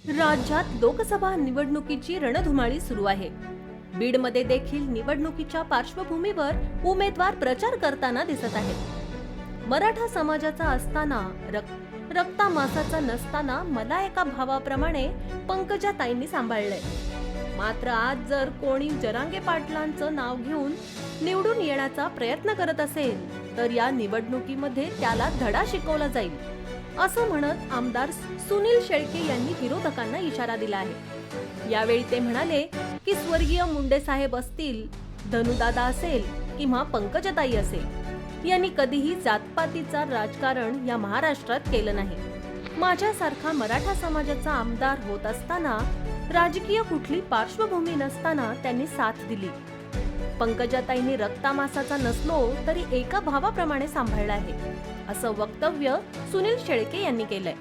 राज्यात लोकसभा निवडणुकीची रणधुमाळी सुरू आहे. बीडमध्ये देखील निवडणुकीच्या पार्श्वभूमीवर उमेदवार प्रचार करताना दिसत आहेत. मराठा समाजाचा असताना रक्तामासाचा नसताना मला एका भावाप्रमाणे पंकजाताईंनी सांभाळलंय. मात्र आज जर कोणी जरांगे पाटलांचं नाव घेऊन निवडून येण्याचा प्रयत्न करत असेल तर या निवडणुकीमध्ये त्याला धडा शिकवला जाईल, असं म्हणत आमदार सुनील शेळके यांनी विरोधकांना इशारा दिला आहे. यावेळी ते म्हणाले की स्वर्गीय मुंडे साहेब असतील, धनुदादा असेल किंवा पंकजाताई असेल, यांनी कधीही जातपातीचा राजकारण या महाराष्ट्रात केलं नाही. माझ्यासारखा मराठा समाजाचा आमदार होत असताना राजकीय कुठली पार्श्वभूमी नसताना त्यांनी साथ दिली. पंकजाताईंनी रक्तामासाचा नसलो तरी एका भावाप्रमाणे सांभाळलं आहे, असं वक्तव्य सुनील शेळके यांनी केलंय.